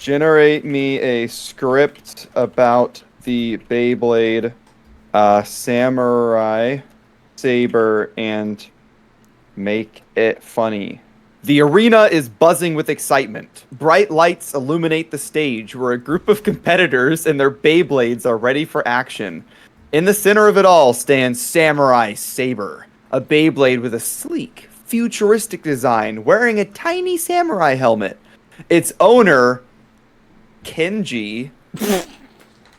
Generate me a script about the Beyblade, Samurai, Saber, and make it funny. The arena is buzzing with excitement. Bright lights illuminate the stage where a group of competitors and their Beyblades are ready for action. In the center of it all stands Samurai Saber, a Beyblade with a sleek, futuristic design wearing a tiny samurai helmet. Its owner, Kenji,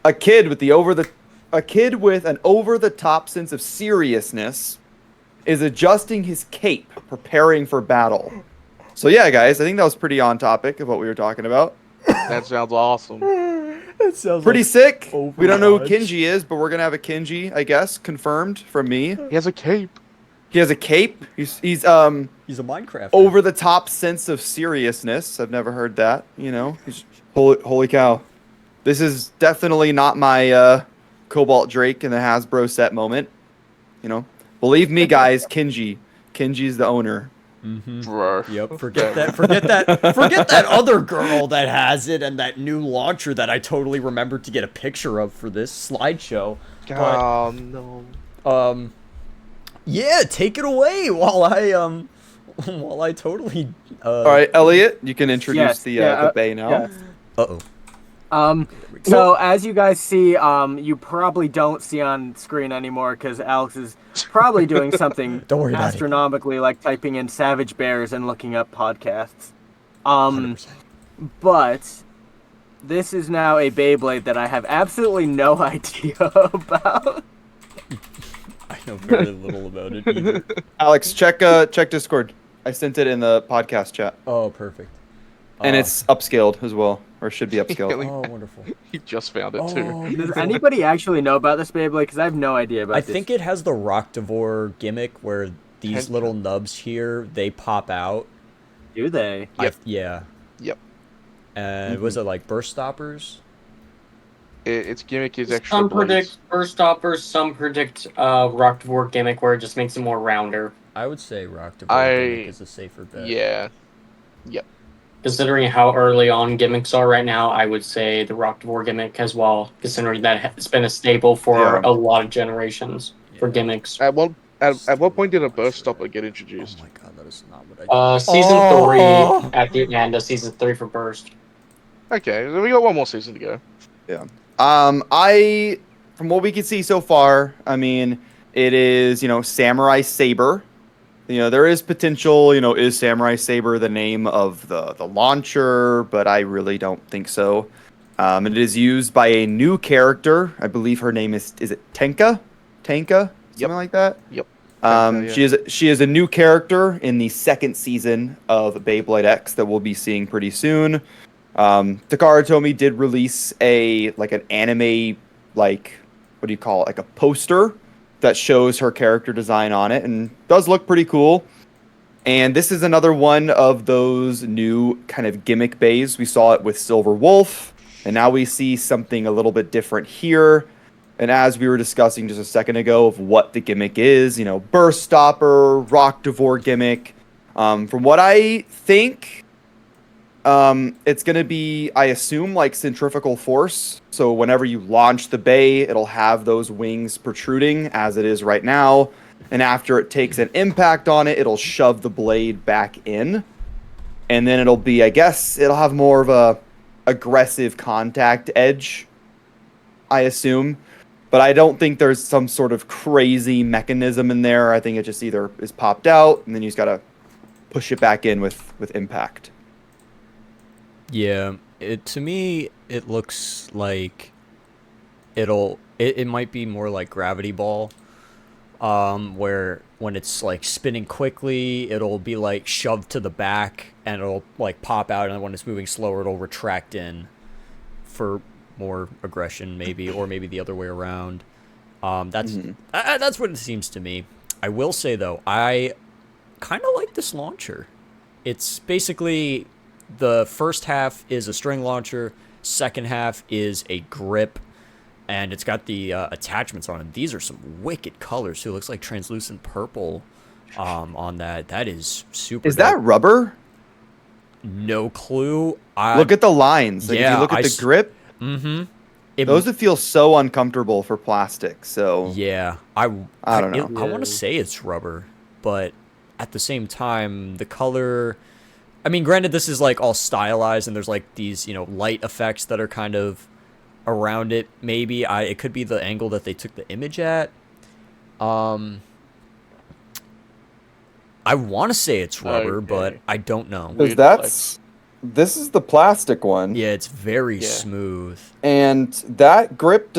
a kid with an over-the-top sense of seriousness, is adjusting his cape, preparing for battle. So yeah, guys, I think that was pretty on topic of what we were talking about. That sounds awesome. That sounds Pretty like sick. We don't know who Overwatch. Kenji is, but we're gonna have a Kenji, I guess, confirmed from me. He has a cape. He has a cape. He's He's a Minecrafter. over the top sense of seriousness. I've never heard that. You know, he's holy cow. This is definitely not my Cobalt Drake in the Hasbro set moment. You know, believe me, guys. Kenji's the owner. Bro. Yep. Forget that other girl that has it and that new launcher that I totally remembered to get a picture of for this slideshow. Oh, no. Yeah, take it away while I totally. All right, Elliot, you can introduce Yes, the Bay now. yes. Uh-oh. So as you guys see, you probably don't see on screen anymore because Alex is probably doing something Don't worry about it. astronomically, like typing in Savage Bears and looking up podcasts. 100%. But this is now a Beyblade that I have absolutely no idea about. I know very little about it either. Alex, check Discord. I sent it in the podcast chat, Oh, perfect. and it's upscaled as well, or should be upscaled. Oh, wonderful. He just found it, too. Oh, Does beautiful. anybody actually know about this Beyblade? Because I have no idea about I this. think it has the Rockdivore gimmick where these Tendril. little nubs here, they pop out. Do they? Yep. Yeah. Yep. And was it like burst stoppers? Its gimmick is extra Some blades. predict burst stoppers, some predict Rockdivore gimmick where it just makes it more rounder. I would say Rockdivore gimmick is a safer bet. Yeah. Yep. Considering how early on gimmicks are right now, I would say the Rockdivore gimmick as well, considering that it's been a staple for Yeah. a lot of generations for Yeah. gimmicks. At what point did a burst stopper get Oh introduced? my god, that is not what I Season Oh. 3 at the end of season 3 for burst. Okay, then we got one more season to go. From what we can see so far, I mean, it is, Samurai Saber. There is potential, is Samurai Saber the name of the launcher, but I really don't think so. It is used by a new character. I believe her name is it Tenka? Something like that? Yep. Yeah. She is a new character in the second season of Beyblade X that we'll be seeing pretty soon. Takara Tomy did release an anime, what do you call it, like a poster that shows her character design on it, and does look pretty cool. And this is another one of those new kind of gimmick bays. We saw it with Silver Wolf, and now we see something a little bit different here. And as we were discussing just a second ago of what the gimmick is, burst stopper, Rockdivore gimmick. From what I think, it's going to be, I assume, like centrifugal force. So whenever you launch the bay, it'll have those wings protruding as it is right now. And after it takes an impact on it, it'll shove the blade back in. And then it'll be, I guess, it'll have more of a aggressive contact edge, I assume. But I don't think there's some sort of crazy mechanism in there. I think it just either is popped out, and then you just got to push it back in with impact. Yeah, to me, it looks like it might be more like Gravity Ball, where when it's like spinning quickly, it'll be like shoved to the back and it'll like pop out, and when it's moving slower, it'll retract in for more aggression, maybe, or maybe the other way around. That's what it seems to me. I will say though, I kind of like this launcher. It's basically the first half is a string launcher, second half is a grip, and it's got the attachments on it. These are some wicked colors too. It looks like translucent purple on that. That is super. Is that rubber? no clue. Look at the lines. Like, if yeah, you look at the grip, Mm-hmm. those would feel so uncomfortable for plastic. So Yeah, I don't know. I want to say it's rubber, but at the same time, the color. I mean, granted, this is like all stylized, and there's like these, light effects that are kind of around it. Maybe it could be the angle that they took the image at. I want to say it's rubber, but Okay. I don't know. Because Weird this is the plastic one. Yeah, it's very Yeah. smooth. And that grip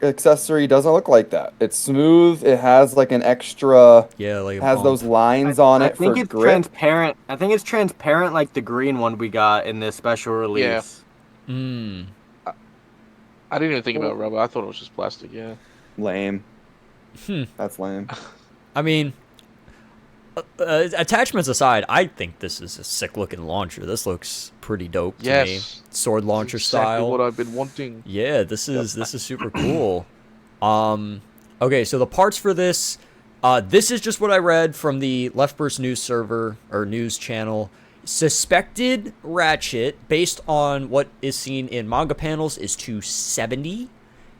accessory doesn't look like that. It's smooth. It has like an extra, Yeah, like a has bump. those lines on I it think for it's grip. transparent. I think it's transparent like the green one we got in this special release. Mm. I didn't even think about rubber. I thought it was just plastic. Yeah. Lame. Hmm. That's lame. I mean, attachments aside, I think this is a sick looking launcher. This looks pretty dope to me. Yes. Sword launcher Exactly style. what I've been wanting. Yeah, this is super cool. Okay, so the parts for this, this is just what I read from the Left Burst news server or news channel. Suspected ratchet, based on what is seen in manga panels, is 270,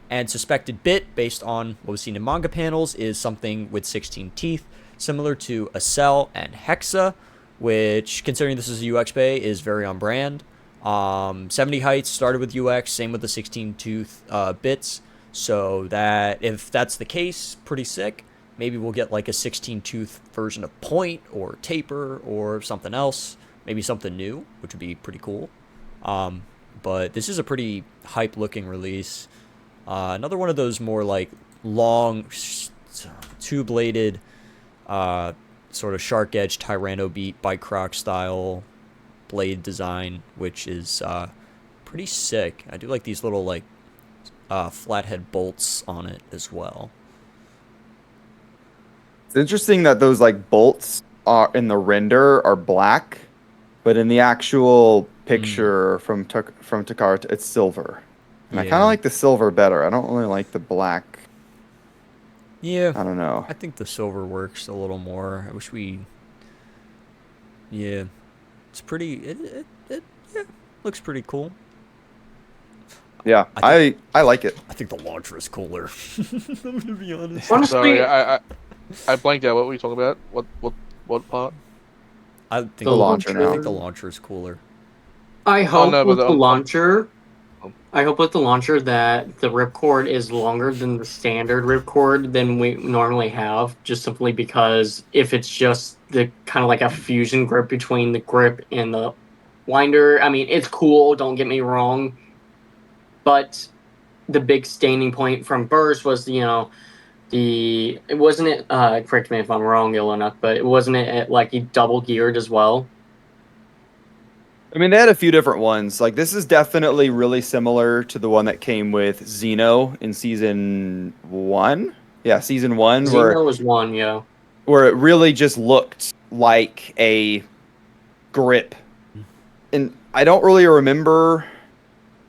and suspected bit, based on what was seen in manga panels, is something with 16 teeth, similar to Acel and Hexa, which, considering this is a UX bay, is very on brand. 70 heights started with UX, same with the 16 tooth bits. So that, if that's the case, pretty sick. Maybe we'll get like a 16 tooth version of Point or Taper or something else. Maybe something new, which would be pretty cool. But this is a pretty hype looking release. Another one of those more like long, two-bladed, sort of shark edge Tyranno beat bike croc style blade design, which is pretty sick. I do like these little like flathead bolts on it as well. It's interesting that those like bolts are in the render are black, but in the actual picture from Takara, it's silver. And I kind Yeah. of like the silver better. I don't really like the black. Yeah, I don't know. I think the silver works a little more. I wish we. Yeah, it's pretty. It looks pretty cool. Yeah, I I like it. I think the launcher is cooler. I'm gonna be honest. Honestly, Sorry, I blanked out. What were you talking about? What part? I think The I launcher now. think the launcher is cooler. I hope no, but with the the- launcher. I hope with the launcher that the ripcord is longer than the standard ripcord than we normally have, just simply because if it's just the kind of like a fusion grip between the grip and the winder, I mean, it's cool, don't get me wrong, but the big standing point from Burst was, it wasn't it, correct me if I'm wrong, Ilona, but it wasn't it like double geared as well? I mean, they had a few different ones. Like, this is definitely really similar to the one that came with Xeno in season 1. Yeah, season 1, Xeno was one, yeah. where it really just looked like a grip. And I don't really remember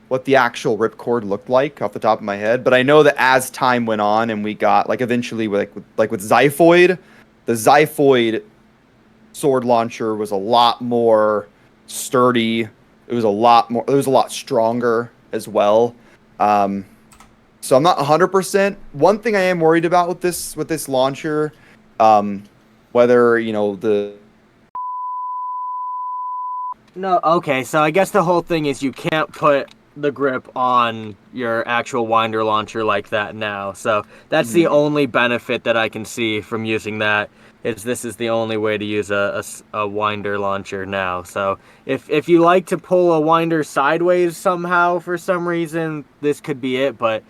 what the actual ripcord looked like off the top of my head, but I know that as time went on and we got, like, eventually, with Zyphoid, the Zyphoid sword launcher was a lot more sturdy. It was a lot stronger as well. So I'm not 100%. One thing I am worried about with this launcher, whether No, okay, so I guess the whole thing is you can't put the grip on your actual winder launcher like that now. So that's the only benefit that I can see from using that. This is the only way to use a winder launcher now. So if you like to pull a winder sideways somehow for some reason, this could be it. But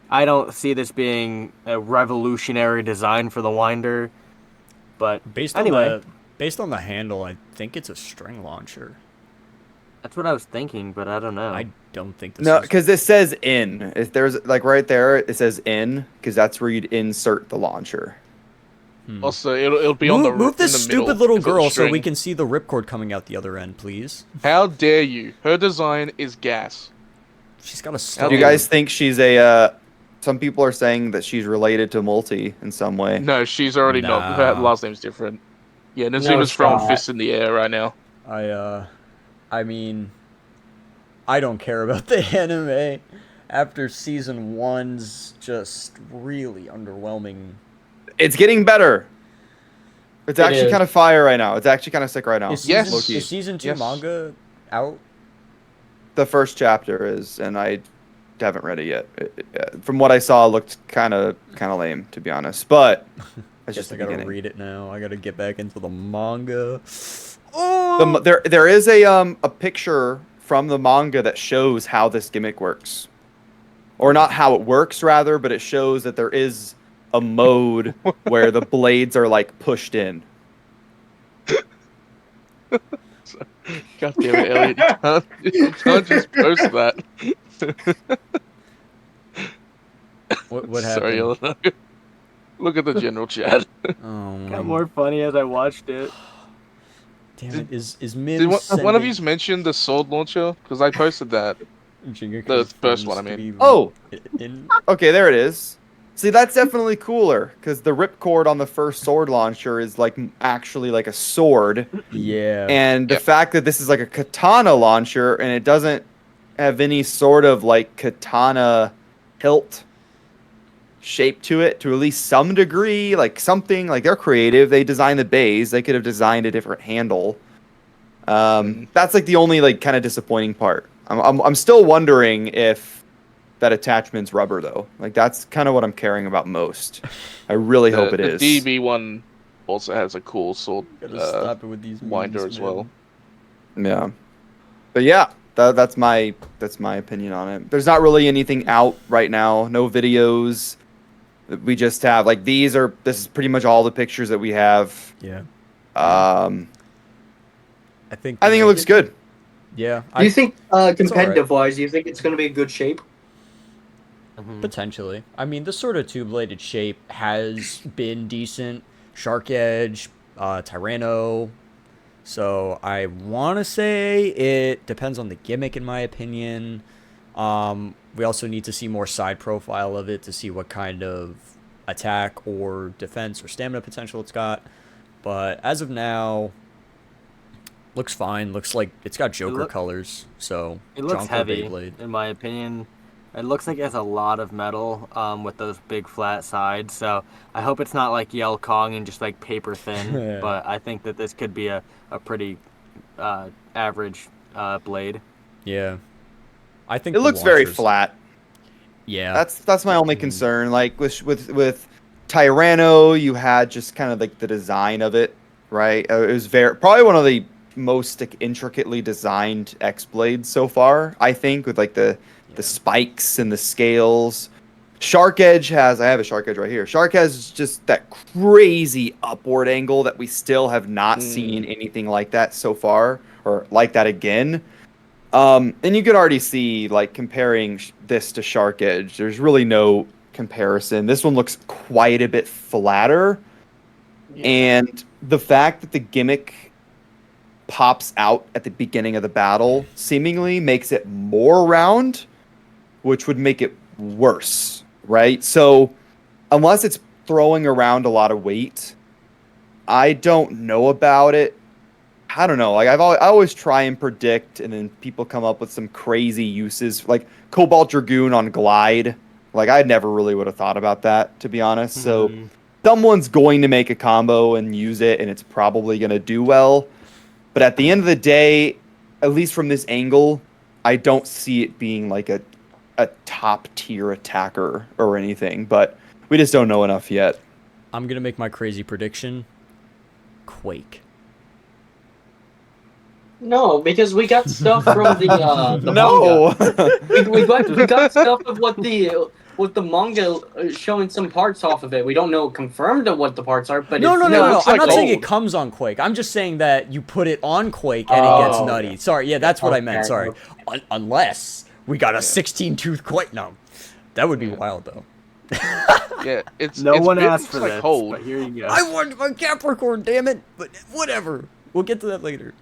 I don't see this being a revolutionary design for the winder. But Based anyway, on the handle, I think it's a string launcher. that's what I was thinking, but I don't know. I don't think this no, is... because it says in. If there's like right there, it says in, because that's where you'd insert the launcher. Also, it'll be on the Move this in the middle, stupid little if it was girl so we string. can see the ripcord coming out the other end, please. How dare you? Her design is gas. She's got a Do star. you guys think she's a? Some people are saying that she's related to Multi in some way. No, she's already not. Her Nah. last name's different. Yeah, Nazuma's throwing shot. fists in the air right now. I I mean, I don't care about the anime. After season 1's just really underwhelming. It's getting better. It's It actually is. kind of fire right now. It's actually kind of sick right now. Is Yes. season, Low-key. is season 2 Yes. manga out? The first chapter is, and I haven't read it yet. From what I saw, it looked kind of lame, to be honest. But it's just Guess I the gotta beginning. read it now. I gotta get back into the manga. Oh! There is a picture from the manga that shows how this gimmick works, or not how it works rather, but it shows that there is a mode where the blades are like pushed in. God damn it, Elliot! You can't just post that. What Sorry, happened? Elliot. Look at the general chat. Oh Got my. more funny as I watched it. Damn it. Is Did Min one of you mention the sword launcher? Because I posted that. The first one, I mean. Oh! In... Okay, there it is. See, that's definitely cooler because the ripcord on the first sword launcher is like actually like a sword, Yeah. and the Yep. fact that this is like a katana launcher and it doesn't have any sort of like katana hilt shape to it to at least some degree, like something like they're creative. They designed the bays. They could have designed a different handle. That's like the only like kind of disappointing part. I'm still wondering if that attachment's rubber though. Like that's kind of what I'm caring about most. I really hope it is. The DB one also has a cool sword Gotta stop it with these winder memes, as man. well. Yeah, but yeah, that's my opinion on it. There's not really anything out right now. No videos. We just have like this is pretty much all the pictures that we have. Yeah. I think think it looks good. Yeah. Do you think, alright. competitive wise, do you think it's going to be a good shape? Potentially. I mean, this sort of two-bladed shape has been decent. Shark Edge, Tyranno. So I want to say it depends on the gimmick, in my opinion. We also need to see more side profile of it to see what kind of attack or defense or stamina potential it's got. But as of now, looks fine. Looks like it's got Joker colors. So It looks Jonker heavy, Beyblade. in my opinion. It looks like it has a lot of metal with those big flat sides. So I hope it's not like Yell Kong and just like paper thin. But I think that this could be a pretty average blade. Yeah. I think It the looks very launchers- flat. Yeah. That's my only concern. Like with Tyranno, you had just kind of like the design of it, right? It was probably one of the most intricately designed X blades so far. I think with like the spikes and the scales. Shark Edge I have a Shark Edge right here. Shark has just that crazy upward angle that we still have not seen anything like that so far, or like that again. And you can already see, like, comparing this to Shark Edge, there's really no comparison. This one looks quite a bit flatter. Yeah. And the fact that the gimmick pops out at the beginning of the battle seemingly makes it more round, which would make it worse, right? So unless it's throwing around a lot of weight, I don't know about it. I don't know. Like I always try and predict, and then people come up with some crazy uses, like Cobalt Dragoon on Glide. Like I never really would have thought about that, to be honest. So someone's going to make a combo and use it, and it's probably going to do well. But at the end of the day, at least from this angle, I don't see it being like a top tier attacker or anything. But we just don't know enough yet. I'm gonna make my crazy prediction. Quake. No, because we got stuff from the No. manga. we got stuff of what the manga showing some parts off of it. We don't know confirmed what the parts are, but No. it's, I'm looks not like saying it gold. comes on Quake. I'm just saying that you put it on Quake and it gets nutty. Okay. Sorry, yeah, that's what I meant. Okay. Sorry. Unless we got a 16-tooth Quake. No, that would be wild though. Yeah, it's No one it asked looks for like this, gold. but here you go. I want my Capricorn, damn it! But whatever. We'll get to that later.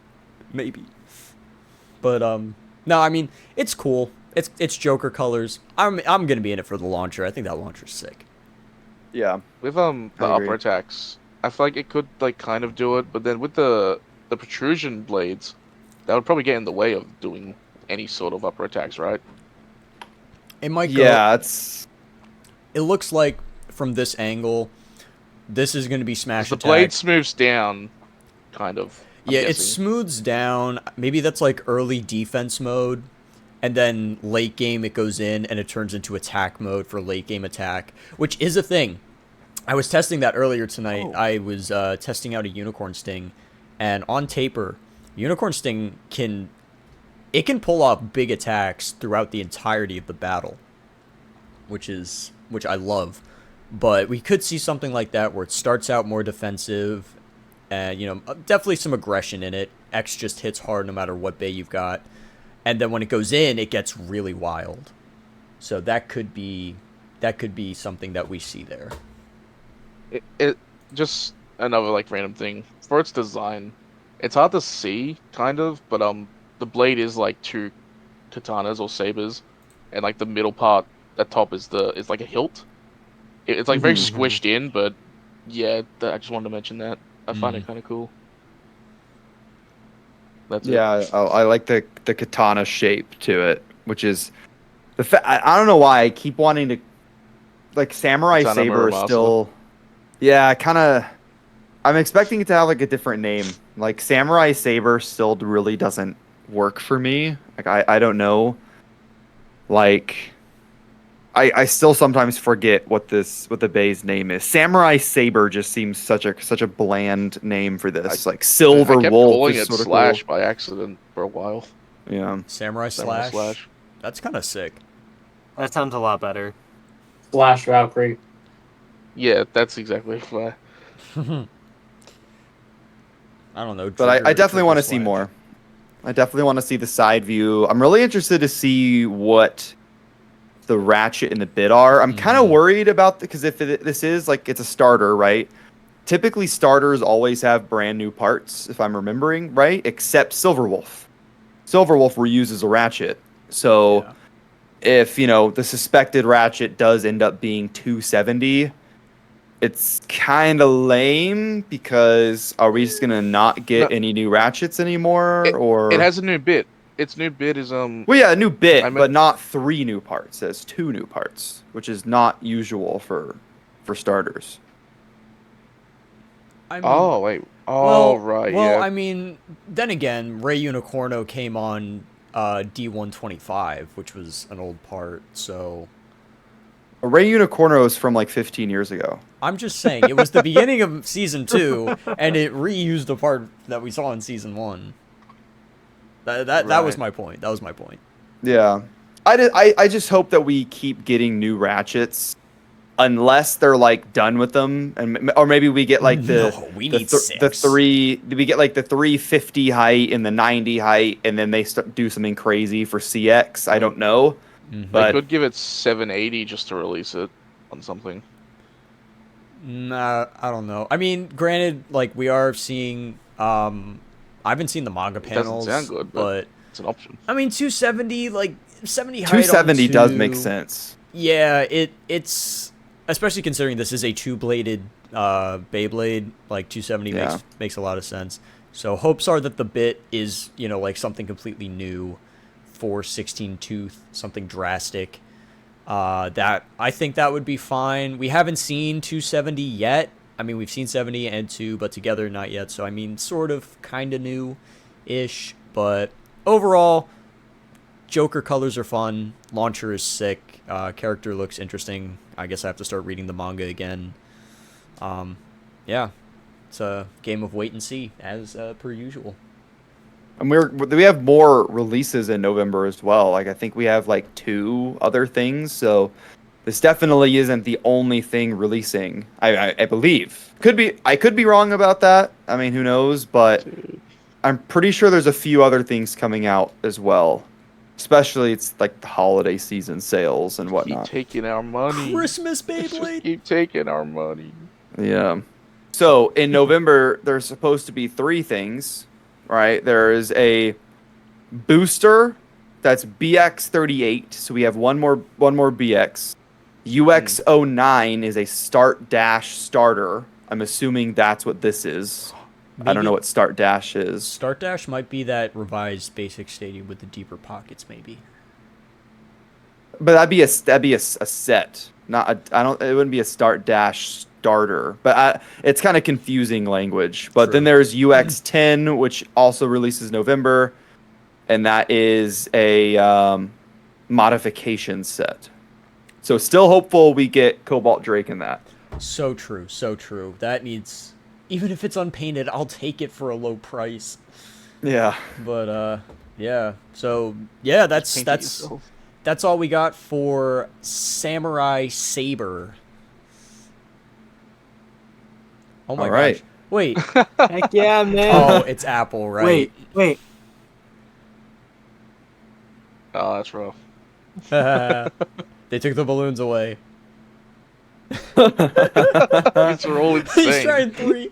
Maybe. But no, I mean it's cool. It's Joker colors. I'm gonna be in it for the launcher. I think that launcher's sick. Yeah. With the I agree. upper attacks, I feel like it could like kind of do it, but then with the protrusion blades, that would probably get in the way of doing any sort of upper attacks, right? It might go. Yeah, it's. It looks like from this angle, this is going to be smash The attack. blade smooths down, kind of. I'm Yeah, it guessing. smooths down. Maybe that's like early defense mode, and then late game it goes in and it turns into attack mode for late game attack, which is a thing. I was testing that earlier tonight. I was testing out a Unicorn Sting, and on Taper, Unicorn Sting can pull off big attacks throughout the entirety of the battle, which I love. But we could see something like that where it starts out more defensive, and definitely some aggression in it. X just hits hard no matter what bay you've got, and then when it goes in, it gets really wild. So that could be something that we see there. It just another like random thing for its design. It's hard to see, kind of, but the blade is like two katanas or sabers, and like the middle part at top is like a hilt. It's like very squished in, but yeah, I just wanted to mention that. I find it kind of cool. That's it. I like the katana shape to it, which is I don't know why I keep wanting to like Samurai Katana Saber is Muramasa. still. Yeah, I'm expecting it to have like a different name. Like Samurai Saber still really doesn't work for me. Like I don't know. Like I still sometimes forget what the bay's name is. Samurai Saber just seems such a bland name for this. Like Silver I kept Wolf calling is it sort of Slash cool. by accident for a while. Yeah. Samurai Slash. That's kind of sick. That sounds a lot better. Slash Valkyrie. Yeah, that's exactly why. I don't know. But I definitely want to see Slash. more. I definitely want to see the side view. I'm really interested to see what the ratchet and the bit are. I'm kind of worried about because if this is like it's a starter, right? Typically starters always have brand new parts, if I'm remembering right, except Silverwolf. Silverwolf reuses a ratchet. So if, the suspected ratchet does end up being 270, it's kind of lame because are we just going to not get any new ratchets anymore? It has a new bit. Its new bit is Well, yeah, a new bit, but not 3 new parts. It has 2 new parts, which is not usual for starters. I mean, right. Well, yeah. I mean, then again, Rey Unicorno came on D125, which was an old part, so... Rey Unicorno is from like 15 years ago. I'm just saying, it was the beginning of Season 2, and it reused the part that we saw in Season 1. That was my point. That was my point. Yeah. I just hope that we keep getting new ratchets unless they're like done with them, or maybe we get like the 3 we get like the 350 height and the 90 height, and then they do something crazy for CX. I don't know. But they could give it 780 just to release it on something. Nah, I don't know. I mean, granted, like we are seeing. I haven't seen the manga panels. It doesn't sound good, but it's an option. I mean, 270, like 70 height. 270 does make sense. Yeah, it's especially considering this is a 2-bladed Beyblade. Like 270 makes a lot of sense. So hopes are that the bit is like something completely new for 16 tooth, something drastic. That I think that would be fine. We haven't seen 270 yet. I mean, we've seen 70 and 2, but together not yet. So I mean, sort of, kind of new-ish. But overall, Joker colors are fun. Launcher is sick. Character looks interesting. I guess I have to start reading the manga again. Yeah, it's a game of wait and see, as per usual. And we have more releases in November as well. Like I think we have like 2 other things. So this definitely isn't the only thing releasing. I believe I could be wrong about that. I mean, who knows? But I'm pretty sure there's a few other things coming out as well. Especially it's like the holiday season sales and whatnot. Keep taking our money. Christmas Beyblade. Keep taking our money. Yeah. So in November, there's supposed to be 3 things. Right, there is a booster that's BX38, so we have one more BX. UX09 is a start dash starter. I'm assuming that's what this is. I don't Maybe- know what Start Dash is. Start Dash might be that revised basic stadium with the deeper pockets, maybe. But that'd be a set, not a, I don't. It wouldn't be a Start Dash starter. But it's kind of confusing language. But then True. there's UX 10, which also releases November, and that is a modification set. So still hopeful we get Cobalt Drake in that. So true, so true. That needs, even if it's unpainted, I'll take it for a low price. Yeah. But yeah. So yeah, Paint it that's yourself. that's all we got for Samurai Saber. Oh my All right. gosh. Wait. Heck yeah, man. Oh, it's Apple, right? Wait. Oh, that's rough. They took the balloons away. These are all insane. He's trying 3.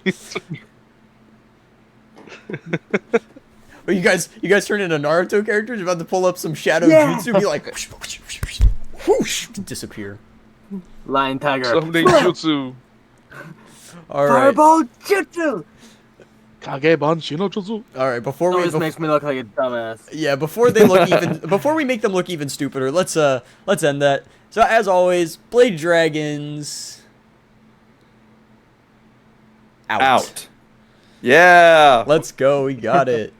Well, you guys turn into Naruto characters. You're about to pull up some shadow jutsu, be like, whoosh, whoosh, whoosh, whoosh, whoosh, disappear. Lion Tiger. Someday jutsu. All right, Fireball Jutsu! Kageban Shino jutsu. all right. Before Oh, we, this makes me look like a dumbass. yeah, before they look even, before we make them look even stupider, let's end that. So as always, Blade Dragons out. Out. Yeah. Let's go. We got it.